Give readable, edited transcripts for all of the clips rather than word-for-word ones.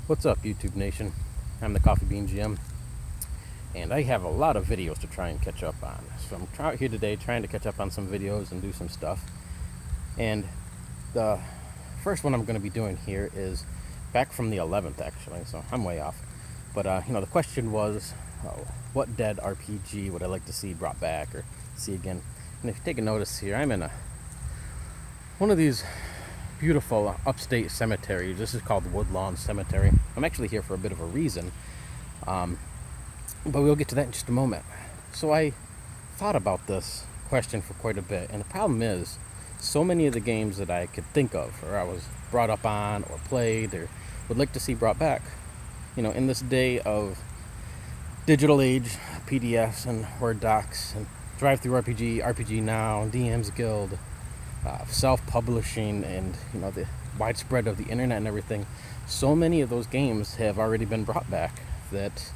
What's up, YouTube Nation? I'm the Coffee Bean GM, and I have a lot of videos to try and catch up on. So I'm out here today trying to catch up on some videos and do some stuff. And the first one I'm going to be doing here is back from the 11th, actually, so I'm way off. But, the question was, what dead RPG would I like to see brought back or see again? And if you take a notice here, I'm in one of these beautiful upstate cemeteries. This is called Woodlawn Cemetery. I'm actually here for a bit of a reason, but we'll get to that in just a moment. So I thought about this question for quite a bit, and the problem is so many of the games that I could think of or I was brought up on or played or would like to see brought back, in this day of digital age, PDFs and Word docs and Drive-Thru RPG, RPG Now, DM's Guild, self-publishing, and the widespread of the internet and everything, so many of those games have already been brought back that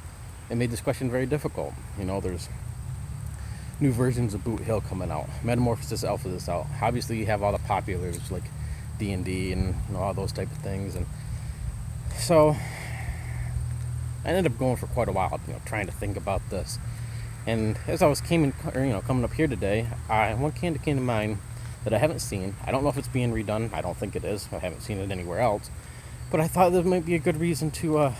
it made this question very difficult. There's new versions of Boot Hill coming out, Metamorphosis Alpha is out. Obviously you have all the populars like D&D and all those type of things, and so I ended up going for quite a while, trying to think about this. And as I was coming up here today, one game that came to mind that I haven't seen. I don't know if it's being redone. I don't think it is. I haven't seen it anywhere else. But I thought there might be a good reason to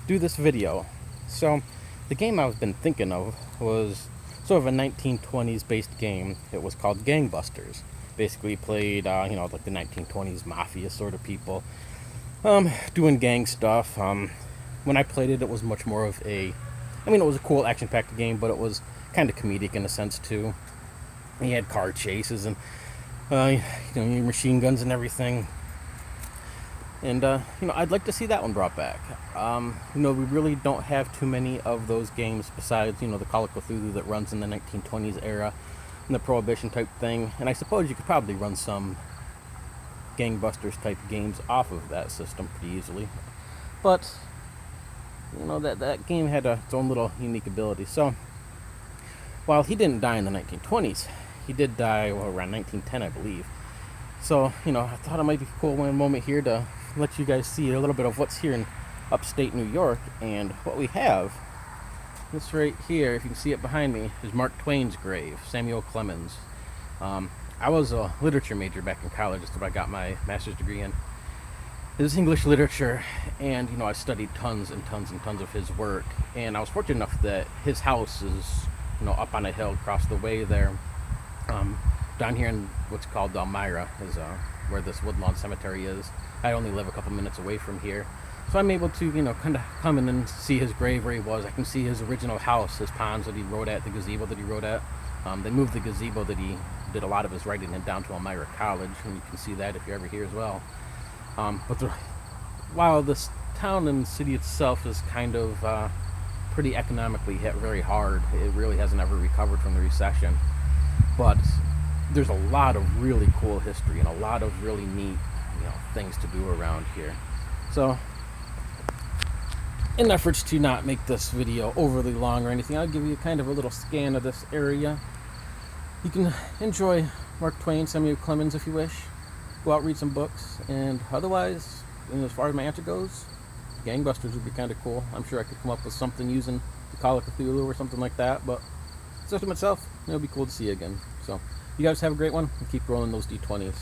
do this video. So the game I've been thinking of was sort of a 1920s based game. It was called Gangbusters. Basically played, like the 1920s mafia sort of people, doing gang stuff. When I played it, it was much more of it was a cool action-packed game, but it was kind of comedic in a sense too. You had car chases and your machine guns and everything. And I'd like to see that one brought back. We really don't have too many of those games besides the Call of Cthulhu that runs in the 1920s era and the Prohibition type thing. And I suppose you could probably run some Gangbusters type games off of that system pretty easily. But that game had its own little unique ability. So while he didn't die in the 1920s, he did die around 1910, I believe. So, I thought it might be cool one moment here to let you guys see a little bit of what's here in upstate New York. And what we have, this right here, if you can see it behind me, is Mark Twain's grave, Samuel Clemens. I was a literature major back in college. That's what I got my master's degree in. It was English literature, and I studied tons and tons and tons of his work. And I was fortunate enough that his house is up on a hill across the way there. Down here in what's called Elmira is where this Woodlawn Cemetery is. I only live a couple minutes away from here, so I'm able to kind of come in and see his grave where he was. I can see his original house, his ponds that he wrote at, the gazebo that he wrote at. They moved the gazebo that he did a lot of his writing in down to Elmira College, and you can see that if you're ever here as well. While this town and city itself is kind of pretty economically hit very hard, it really hasn't ever recovered from the recession. But there's a lot of really cool history and a lot of really neat, things to do around here. So, in efforts to not make this video overly long or anything, I'll give you kind of a little scan of this area. You can enjoy Mark Twain, Samuel Clemens if you wish. Go out, read some books, and otherwise, as far as my answer goes, Gangbusters would be kind of cool. I'm sure I could come up with something using the Call of Cthulhu or something like that, but the system itself, it would be cool to see again. So, you guys have a great one, and keep rolling those D20s.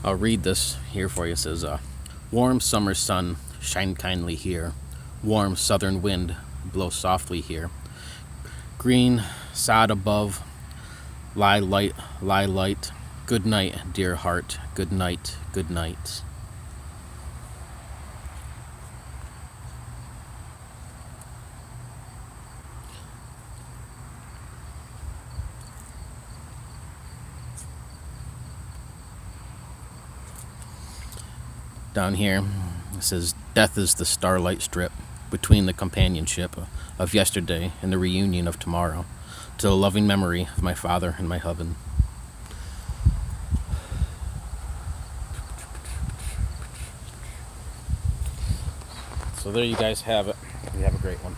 I'll read this here for you. It says, warm summer sun, shine kindly here. Warm southern wind, blow softly here. Green sod above, lie light. Good night, dear heart. Good night, good night. Down here, it says, death is the starlight strip between the companionship of yesterday and the reunion of tomorrow, to the loving memory of my father and my husband. So there you guys have it. You have a great one.